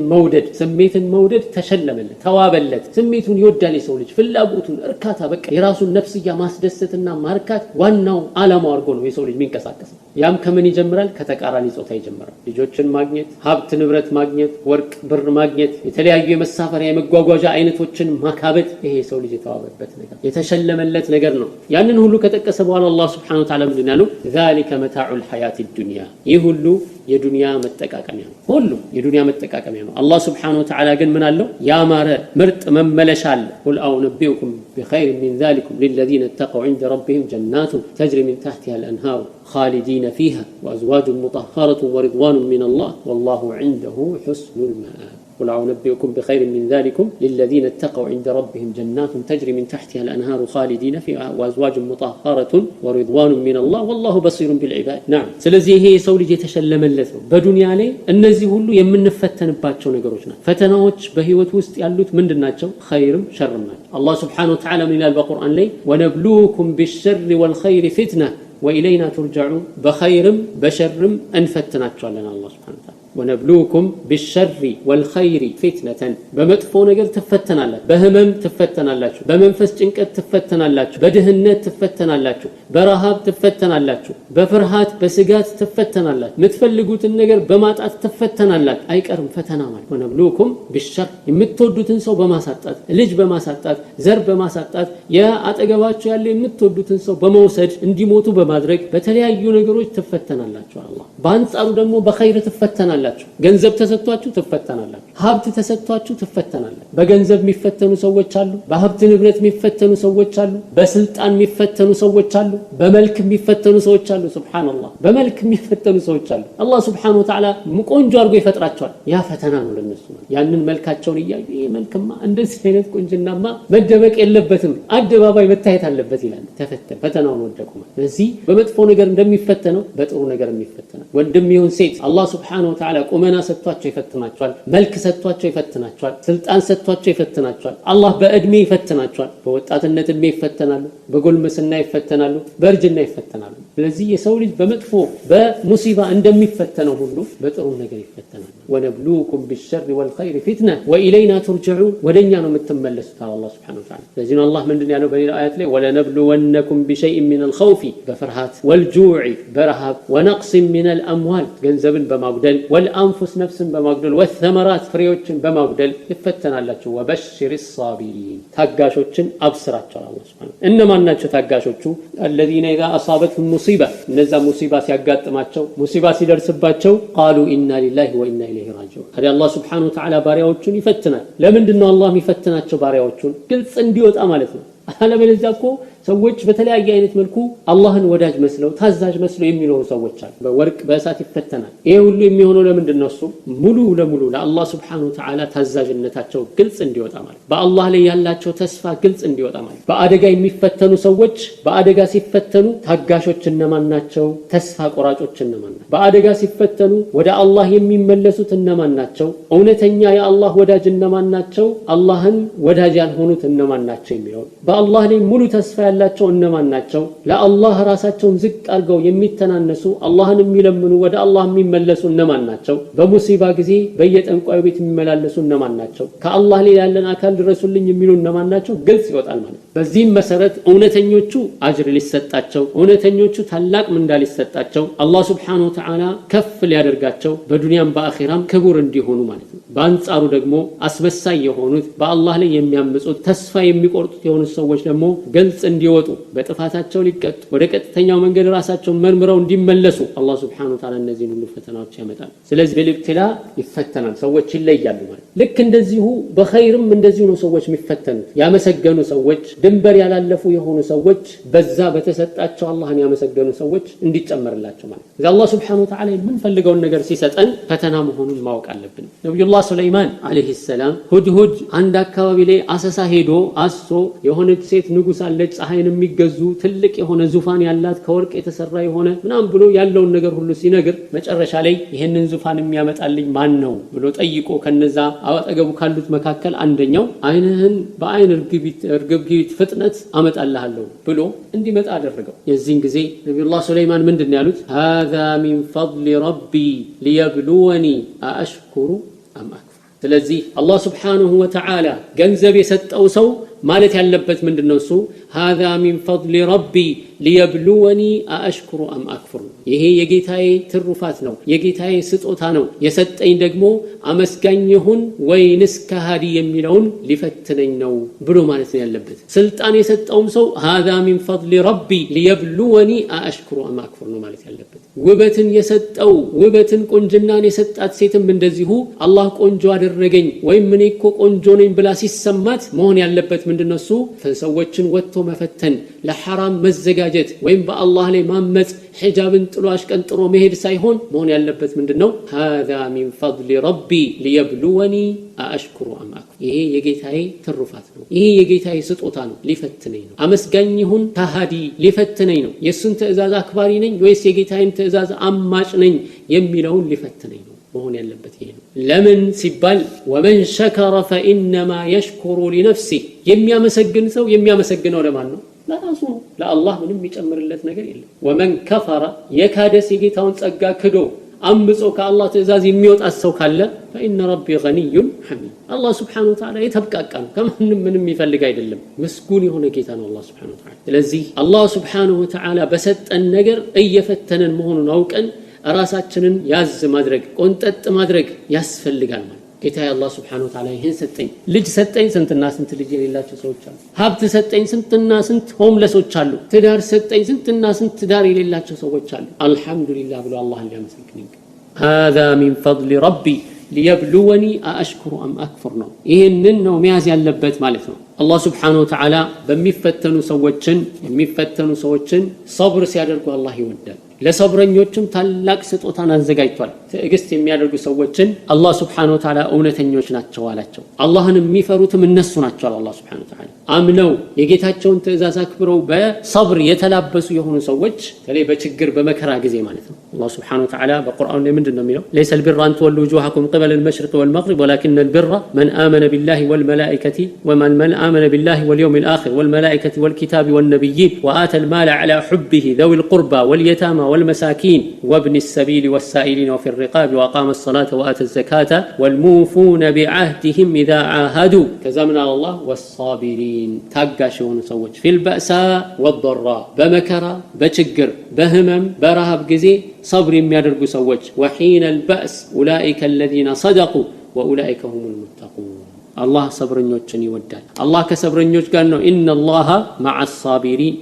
مودد تشلملت توابلت سميت يودى لسو لج في الأبوتون إركاتا بك يراسو النفسية ما سدستنا ماركات وانو آلام وارقونه يسو لج مين كساكس ያም ከምን ይጀምራል? ከተቃራኒ ጾታ ይጀምራል። ልጆችን ማግኘት፣ ሀብት ንብረት ማግኘት፣ ወርቅ ብር ማግኘት፣ የተለያዩ የመሳፈሪያ የመጓጓዣ አይነቶችን ማካበት ይሄ ሰው ልጅ የተዋበበት ነገር የተሸለመለት ነገር ነው። ያንን ሁሉ ከጠቀሰ በኋላ አላህ Subhanahu Wa Ta'ala ምንድን ያለው? ذلك متاع الحياة الدنيا ይህ ሁሉ የዱንያ መጠቃቀሚያ ነው። ሁሉ የዱንያ መጠቃቀሚያ ነው። አላህ Subhanahu Wa Ta'ala ግን ምን አለው? ያማረ ምርጥ መመለሻ አለ። ቁል አኡነቢኡኩም بخير من ذلكم للذين اتقوا عند ربهم جنات تجري من تحتها الأنهار خالدين فيها وأزواج مطهرة ورضوان من الله والله عنده حسن المآب قل أنبئكم بخير من ذلكم للذين اتقوا عند ربهم جنات تجري من تحتها الأنهار خالدين فيها وأزواج مطهرة ورضوان من الله والله بصير بالعباد نعم ስለዚህ ይሄ ሰው ልጅ የተሸለመለት ነው። በዱንያ ላይ እነዚህ ሁሉ የምንፈተንባቸው ነገሮች ናቸው። ፈተናዎች በህይወት ውስጥ ያሉት ምንድናቸው? ኸይርም ሸርም ናቸው። አላህ Subhanahu Wa Ta'ala ምን ይላል በቁርአን ላይ? ወነብሉኩም ቢሸሪ ወልኸይሪ ፊትነ ወኢለይና ቱርጀዑን በኸይርም በሸርም እንፈትናቸዋለን አላህ Subhanahu Wa Ta'ala ونبلوكم بالشر والخير فتنة بمطفو ነገር ትፈተናላችሁ በህመም ትፈተናላችሁ በመንፈስ ጭንቀት ትፈተናላችሁ በድህነት ትፈተናላችሁ በረሃብ ትፈተናላችሁ በፍርሃት በስጋት ትፈተናላችሁ የምትፈልጉትን ነገር በማጣት ትፈተናላችሁ አይቀርም ፈተና ማለት ونبلوكم بالشر የምትወዱትን ሰው በማሳጣት ልጅ በማሳጣት ዘር በማሳጣት ያአጠገባችሁ ያለ የምትወዱትን ሰው በመውሰድ እንዲሞቱ በማድረግ በተለያዩ ነገሮች ትፈተናላችሁ አላህ በአንጻሩ ደግሞ በኸይር ትፈተናላችሁ ገንዘብ ተሰጥቷችሁ ትፈተናላችሁ ሀብት ተሰጥቷችሁ ትፈተናላችሁ በገንዘብ የሚፈተኑ ሰዎች አሉ በሀብት ንብረት የሚፈተኑ ሰዎች አሉ በስልጣን የሚፈተኑ ሰዎች አሉ በመልክ የሚፈተኑ ሰዎች አሉ ሱብሃንአላህ በመልክ የሚፈተኑ ሰዎች አሉ አላህ Subhanahu Wa Ta'ala ቆንጆ አድርጎ ይፈጥራቸዋል ያ ፈተና ነው ለነሱ ያንን መልካቸውን ይያዩ ይሄ መልክማ እንደዚህ አይነት ቆንጅናማ መደበቅ የለበትም አደባባይ መታየት አለበት ይላል ፈተናውን ወደቁ ስለዚህ በመጥፎ ነገር እንደሚፈተነው በጥሩ ነገር የሚፈተነው ወንድም ይሁን ሴት አላህ Subhanahu Wa Ta'ala ቁመና ሰጥቷቸው ይፈትናቸዋል መልክ ሰጥቷቸው ይፈትናቸዋል ስልጣን ሰጥቷቸው ይፈትናቸዋል አላህ በእድሜ ይፈትናቸዋል በወጣትነት እድሜ ይፈተናሉ በጎልመስና ይፈተናሉ በእርጅና ይፈተናሉ ስለዚህ የሰው ልጅ በመጥፎ በሙሲባ እንደሚፈተነው ሁሉ በጥሩ ነገር ይፈተናል ወነብሉኩም بالشر والخير فتنة وإلينا ترجعون ወደኛ ነው የምትመለሱት አላህ Subhanahu Wa Ta'ala ስለዚህ ነው አላህ ምንድነው ያለው በሌላ አያት ላይ ولنبلونكم بشيء من الخوف በፍርሃት والجوع برهاب ونقص من الأموال ገንዘብን በማጉደል والأنفس نفسን በማጉደል والثمرات ፍሬዎችን በማጉደል ይፈተናላችሁ وبشر الصابرين ታጋሾችን አብስራቸው አላህ Subhanahu እነማን ናቸው ታጋሾቹ الذين إذا أصابتهم مصيبة እነዛ ሙሲባ ሲያጋጥማቸው ሙሲባ ሲደርስባቸው قالوا إنا لله وإنا إليه راجعون ታዲያ አላህ Subhanahu Wa Ta'ala ባሪያዎቹን ይፈትናል ለምንድን ነው አላህ የሚፈትናቸው ባሪያዎቹን ግልጽ እንዲወጣ ማለት ነው አለበለዚያ እኮ ሰዎች በተለያየ አይነት መልኩ አላህን ወዳጅ መስለው ታዛዥ መስለው የሚኖሩ ሰዎች አሉ። በወርቅ በእሳት ይፈተናል። ይሄ ሁሉ የሚሆነው ለምንድነው? እሱ ሙሉ ለሙሉ ለአላህ Subhanahu Wa Ta'ala ታዛዥነታቸው ግልጽ እንዲወጣ ማለት፣ በአላህ ላይ ያላቸው ተስፋ ግልጽ እንዲወጣ ማለት። በአደጋ የሚፈተኑ ሰዎች በአደጋ ሲፈተኑ ታጋሾች እነማን ናቸው? ተስፋ ቆራጮች እነማን ናቸው? በአደጋ ሲፈተኑ ወደ አላህ የሚመለሱት እነማን ናቸው? እውነተኛ የአላህ ወዳጅ እነማን ናቸው? አላህን ወዳጅ ያልሆኑት እነማን ናቸው የሚለው፣ በአላህ ላይ ሙሉ ተስፋ ያላቸው እነማን ናቸው? ለአላህ ራሳቸውን ዝቅ አድርገው የሚተናነሱ አላህን የሚለምኑ ወደ አላህ የሚመለሱ እነማን ናቸው? በሙሲባ ጊዜ በየጠንቋዩ ቤት የሚመላለሱ እነማን ናቸው? ከአላህ ላይ ያለን አካል ድረሱልኝ የሚሉ እነማን ናቸው? ግልጽ ይወጣል ማለት። በዚህም መሰረት እውነተኞቹ አጅር ሊሰጣቸው፣ እውነተኞቹ ታላቅ ምንዳ ሊሰጣቸው፣ አላህ Subhanahu Wa Ta'ala ከፍ ሊያደርጋቸው በዱንያም በአኺራም ክቡር እንዲሆኑ ማለት ነው። በአንጻሩ ደግሞ አስመሳይ የሆኑት በአላህ ላይ የሚያምጹት ተስፋ የሚቆርጡት የሆኑት ሰዎች ደግሞ ግልጽ እንዲወጡ በጥፋታቸው ሊቀጡ ወደ ቀጥተኛው መንገድ ራሳቸውን መርምረው እንዲመለሱ አላህ Subhanahu Wa Ta'ala እነዚህን ሁሉ ፈተናዎች ያመጣል። ስለዚህ በልብትላ ይፈተናል፣ ሰዎች ይለያሉ ማለት። ልክ እንደዚሁ በኸይርም እንደዚሁ ነው ሰዎች የሚፈተኑት። ያመሰገኑ ሰዎች፣ ድንበር ያላለፉ የሆኑ ሰዎች፣ በዛ በተሰጣቸው አላህን ያመሰገኑ ሰዎች እንዲጨመርላቸው ማለት። ስለዚህ አላህ Subhanahu Wa Ta'ala የምንፈልገውን ነገር ሲሰጠን ፈተና መሆኑን ማወቅ አለብን። ነብዩላህ ሱለይማን አለይሂ ሰላም ሁድሁድ አንድ አካባቢ ላይ አሰሳ ሄዶ አሶ የሆነች ሴት ንጉስ አለች፣ ፀሐይን የሚገዙ ትልቅ የሆነ ዙፋን ያላት ከወርቅ የተሰራ የሆነ ምናም ብሎ ያለውን ነገር ሁሉ ሲነግር መጨረሻ ላይ ይሄንን ዙፋን የሚያመጣልኝ ማን ነው ብሎ ጠይቆ ከነዛ አጠገቡ ካሉት መካከል አንደኛው አይንህን በአይን እርግብግቢት ፍጥነት አመጣልሃለሁ ብሎ እንዲመጣ አደረገው። የዚህን ጊዜ ነብዩላህ ሱለይማን ምንድነው ያሉት? هذا من فضل ربي ليبلوني أأشكر أم أكفر። ስለዚህ አላህ Subhanahu Wa Ta'ala ገንዘብ የሰጠው ሰው ማለት ያለበት ምንድነው? እሱ هذا من فضل ربي ليبلوني أأشكر أم أكفر። ይሄ የጌታዬ ትሩፋት ነው፣ የጌታዬ ስጦታ ነው። የሰጠኝ ደግሞ አመስጋኝ ይሁን ወይንስ ከሃዲ የሚለውን ሊፈትነኝ ነው ብሎ ማለት ነው ያለበት። ስልጣን የሰጠውም ሰው هذا من فضل ربي ليبلوني أأشكر أم أكفر ነው ማለት ያለበት። ውበትን የሰጠው ውበትን ቁንጅናን የሰጣት ሴትም እንደዚሁ አላህ ቆንጆ አደረገኝ ወይም እኔ እኮ ቆንጆ ነኝ ብላ ሲሰማት መሆን ያለበት ምንድነው? እሱ ሰዎችን ወጥቶ መፈተን፣ ለሐራም መዘጋጀት ወይም በአላህ ላይ ማመጽ፣ ሒጃብን ጥሎ አሽቀንጥሮ መሄድ ሳይሆን መሆን ያለበት ምንድነው? هذا من فضل ربي ليبلوني أأشكر أم أكفر። ይሄ የጌታዬ ትሩፋት ነው፣ ይሄ የጌታዬ ስጦታ ነው፣ ሊፈትነኝ ነው። አመስጋኝ ይሁን ከሃዲ ሊፈትነኝ ነው። የሱን ትእዛዝ አክባሪ ነኝ ወይስ የጌታዬን ትእዛዝ አማጭ ነኝ የሚለውን ሊፈትነኝ ነው መሆን ያለበት ይሄ ነው። ለምን ሲባል ወመን ሸከረ ፈኢነማ የሽኩሩ ሊነፍሲህ። የሚያመሰግን ሰው የሚያመሰግነው ለማን ነው? ለራሱ ነው። ለአላህ ምንም የሚጨምርለት ነገር የለም። ወመን ከፈረ የካደስ የጌታውን ጸጋ ክዶ አምጾ ከአላህ ትእዛዝ የሚወጣ ሰው ካለ ፈኢነ ረቢ ገኒዩን ሐሚድ። አላህ Subhanahu Wa Ta'ala የተብቃቃ ነው፣ ከማንም ምንም ይፈልግ አይደለም። ምስጉን የሆነ ጌታ ነው አላህ Subhanahu Wa Ta'ala። ስለዚህ አላህ Subhanahu Wa Ta'ala በሰጠን ነገር እየፈተነን መሆኑን አውቀን ራሳችንን ያዝ ማድረግ ቆንጠጥ ማድረግ ያስፈልጋል ማለት። ጌታዬ አላህ Subhanahu Wa Ta'ala ይሄን ሰጠኝ፣ ልጅ ሰጠኝ፣ ስንትና ስንት ልጅ የሌላቸው ሰዎች አሉ። ሀብት ሰጠኝ፣ ስንትና ስንት ሆምለሶች አሉ። ትዳር ሰጠኝ፣ ስንትና ስንት ትዳር የሌላቸው ሰዎች አሉ። አልহামዱሊላህ ብሎ አላህን ሊያመሰግን ይገባል። هذا من فضل ربي ليبلوني أأشكر أم أكفر ነው። ይሄንን ነው መያዝ ያለበት ማለት ነው። አላህ Subhanahu Wa Ta'ala የሚፈተኑ ሰዎችን ሰብር ሲያደርጉ አላህ ይወዳል። ለሰብረኞችም ታላቅ ስጦታን አዘጋጅቷል። ትዕግስት የሚያደርጉ ሰዎችን አላህ Subhanahu Wa Ta'ala እውነተኞች ናቸው አላቸው። አላህን የሚፈሩትም እነሱ ናቸው አላህ Subhanahu Wa Ta'ala። አምነው የጌታቸውን ትእዛዝ አክብረው በሰብር የተላበሱ የሆኑ ሰዎች ተለይ በችግር በመከራ ጊዜ ማለት ነው። አላህ Subhanahu Wa Ta'ala በቁርአን ላይ ምንድነው የሚለው? ليس البر أن تولوا وجوهكم قبل المشرق والمغرب ولكن البر من آمن بالله والملائكة ومن آمن بالله واليوم الآخر والملائكة والكتاب والنبيين وآتى المال على حبه ذوي القربى واليتامى والمساكين وابن السبيل والسائلين وفي الرقاب وأقام الصلاة وآتى الزكاة والموفون بعهدهم إذا عاهدوا كذا من الله والصابرين تاقاشون سوج في البأساء والضراء بمكرة بشجر بهمم برهب جزي صبر يدرج سوج وحين البأس أولئك الذين صدقوا وأولئك هم المتقون الله صبرنيوچن ይወዳል። አላህ ከሰብረኞች ጋር ነው። ኢነላሃ መዐ አሳቢሪን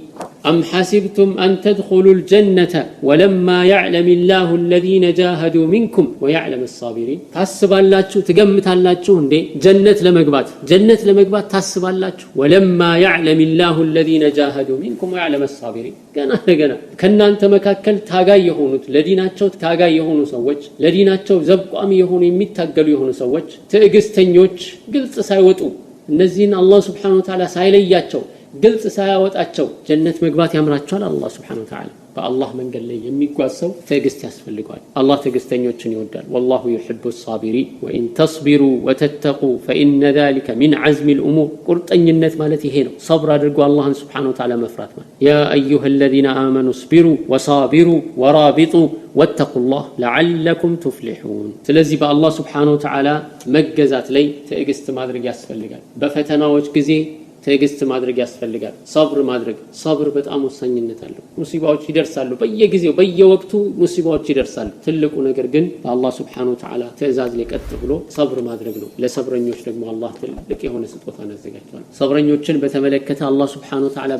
أم حسبتم أن تدخلوا الجنة ولما يعلم الله الذين جاهدوا منكم ويعلم الصابرين ታስባላችሁ ትገምታላችሁ እንዴ ጀነት ለመግባት ታስባላችሁ ولما يعلم الله الذين جاهدوا منكم ويعلم الصابرين ገና ከናንተ መካከል ታጋይ የሆኑት ለዲናቸው ታጋይ የሆኑ ሰዎች ለዲናቸው ዘብቋሚ የሆኑ የሚታገሉ የሆኑ ሰዎች ትዕግስተኞች ግልጽ ሳይወጡ እነዚህን አላህ Subhanahu Wa Ta'ala ሳይለያቸው ግልጽ ሳያወጣቸው ጀነት መግባት ያምራቸዋል አላህ Subhanahu Wa Ta'ala በአላህ መንገድ ላይ የሚጓዝ ሰው ትዕግስት ያስፈልጋል አላህ ትዕግስተኞችን ይወዳል والله يحب الصابرين وان تصبروا وتتقوا فان ذلك من عزم الامور ቁርጠኝነት ማለት ይሄ ነው ሰብር አድርጉ አላህን Subhanahu Wa Ta'ala መፍራት ማለት يا ايها الذين امنوا اصبروا وصابروا ورابطوا واتقوا الله لعلكم تفلحون ስለዚህ በአላህ Subhanahu Wa Ta'ala መገዛት ላይ ትዕግስት ማድረግ ያስፈልጋል በፈተናዎች ጊዜ ትዕግስት ማድረግ ያስፈልጋል ሰብር በጣም ወሳኝነት አለው ሙሲባዎች ይደርሳሉ በየጊዜው በየወቅቱ ሙሲባዎች ይደርሳሉ ትልቁ ነገር ግን በአላህ Subhanahu Wa Ta'ala ትዕዛዝ ላይ ቀጥ ብሎ ሰብር ማድረግ ነው ለሰብረኞች ደግሞ አላህ ትልቅ የሆነ ስጦታን አዘጋጅቷል ሰብረኞችን በተመለከተ አላህ Subhanahu Wa Ta'ala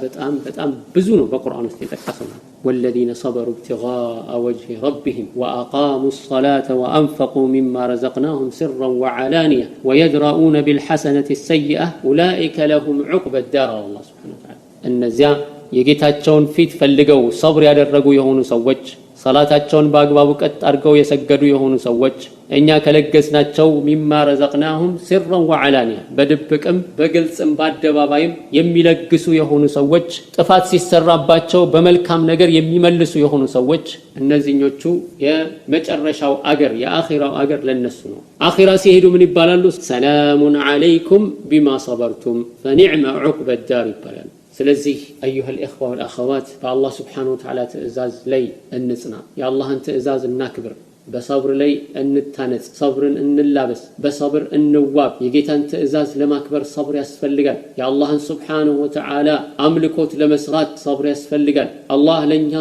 በጣም ብዙ ነው በቁርአን ውስጥ የጠቀሰው والذين صبروا ابتغاء وجه ربهم وأقاموا الصلاة وأنفقوا مما رزقناهم سرا وعلانية ويدرؤون بالحسنة السيئة أولئك لهم عقبى الدار الله سبحانه وتعالى النزيا የጌታቸውን ፊት ፈልገው ሰብር ያደረጉ የሆኑ ሰዎች ሰላታቸውን በአግባቡ ቀጥ አድርገው የሰገዱ የሆኑ ሰዎች እኛ ከለገስናቸው ሚማ ረዘቅናሁም ሲራን ወዓላኒያ በድብቅም በግልጽም በአደባባይም የሚለግሱ የሆኑ ሰዎች ጥፋት ሲሰራባቸው በመልካም ነገር የሚመልሱ የሆኑ ሰዎች እነዚህኞቹ የመጨረሻው አገር የአኺራው አገር ለነሱ ነው አኺራ ሲሄዱ ምን ይባላሉ ሰላሙን አለይኩም ቢማ ሰበርቱም ፈኒዕመ ዑቅበ ዳር ይባላሉ ስለዚህ ايها الاخوه والاخوات በአላህ Subhanahu Wa Ta'ala ትዕዛዝ ላይ እንጽና የአላህን ትዕዛዝ እናክብር በሰብር ላይ እንታነጽ ሰብርን እንላበስ በሰብር እንዋብ የጌታን ትዕዛዝ ለማክበር ሰብር ያስፈልጋል የአላህን Subhanahu Wa Ta'ala አምልኮት ለመስራት ሰብር ያስፈልጋል አላህ ለኛ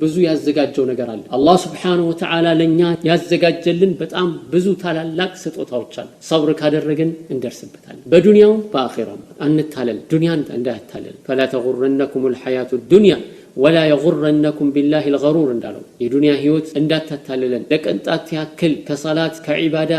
ብዙ ያዘጋጀው ነገር አለ አላህ Subhanahu Wa Ta'ala ለኛ ያዘጋጀልን በጣም ብዙ ታላላቅ ስጦታዎች አሉ ሰብር ካደረግን እንደርስበታለን በዱንያው በአኺራው አንታለል ዱንያን እንዳያታለል فلا تغرنكم الحياه الدنيا ولا يغرنكم بالله الغرور እንዳለው የዱንያ ህይወት እንዳታታለለን ለቀንጣት ያክል ከሰላት ከዒባዳ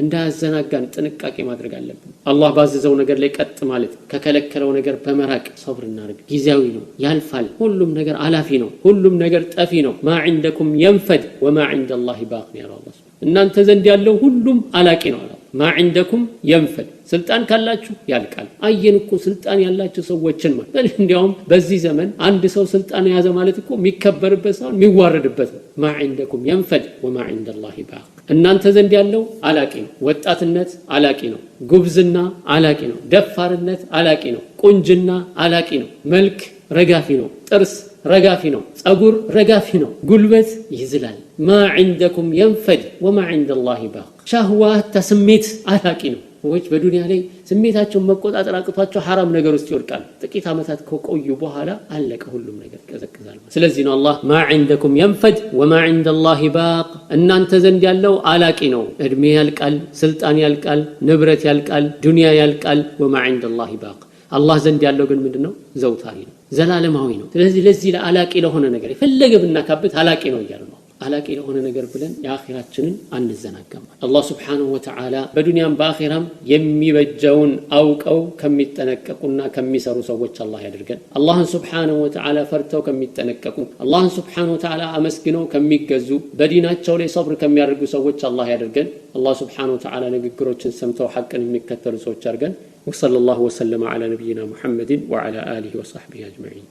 እንዳያዘናጋን ጥንቃቄ ማድረግ አለብን አላህ ባዘዘው ነገር ላይ ቀጥ ማለት ከከለከለው ነገር በመራቅ ሰብር እናድርግ ጊዜያዊ ነው ያልፋል ሁሉም ነገር አላፊ ነው ሁሉም ነገር ጠፊ ነው ما عندكم ينفد وما عند الله باق يا الله እናንተ ዘንድ ያለው ሁሉም አላቂ ነው አላህ ما عندكم ينفد ስልጣን ካላችሁ ያልቃል አየን እኮ ስልጣን ያላችሁ ሰዎችን ማለት እንዲያውም በዚህ ዘመን አንድ ሰው ስልጣን ያዘ ማለት እኮ የሚከበርበት ሳይሆን የሚዋረድበት ما عندكم ينفد وما عند الله باق እናንተ ዘንድ ያለው አላቂ ነው ወጣትነት አላቂ ነው ጉብዝና አላቂ ነው ደፋርነት አላቂ ነው ቁንጅና አላቂ ነው መልክ ረጋፊ ነው ጥርስ ረጋፊ ነው ጸጉር ረጋፊ ነው ጉልበት ይዝላል ما عندكم ينفد وما عند الله باق ሻህዋት ተስሜት አላቂ ነው ወጭ በዱንያ ላይ ስሜታቸውን መቆጣጠር አቅቷቸው حرام ነገር ውስጥ ይወድቃል ጥቂት አመታት ከቆዩ በኋላ አለቀ ሁሉም ነገር ይቀዘቅዛል ስለዚህ ነው አላህ ما عندكم ينفد وما عند الله باق እናንተ ዘንድ ያለው አላቂ ነው እድሜ ያልቃል ስልጣን ያልቃል ንብረት ያልቃል ዱንያ ያልቃል وما عند الله باق አላህ ዘንድ ያለው ግን ምንድነው ዘውታሪ ነው ዘላለማዊ ነው ስለዚህ ለዚህ ለአላቂ ለሆነ ነገር የፈለገ ብናካበት አላቂ ነው ይያሉ አላቂ ለሆነ ነገር ብለን የአኺራችንን አንዘናጋም አላህ Subhanahu Wa Ta'ala በዱንያም በአኺራም የሚበጀውን አውቀው ከሚጠነቀቁና ከሚሰሩ ሰዎች አላህ ያድርገን አላህን Subhanahu Wa Ta'ala ፈርተው ከሚጠነቀቁ አላህን Subhanahu Wa Ta'ala አመስግነው ከሚገዙ በዲናቸው ላይ ሰብር ከሚያደርጉ ሰዎች አላህ ያድርገን አላህ Subhanahu Wa Ta'ala ንግግሮችን ሰምተው ሐቅን የሚከተሉ ሰዎች ያድርገን وصلى الله وسلم على نبينا محمد وعلى آله وصحبه أجمعين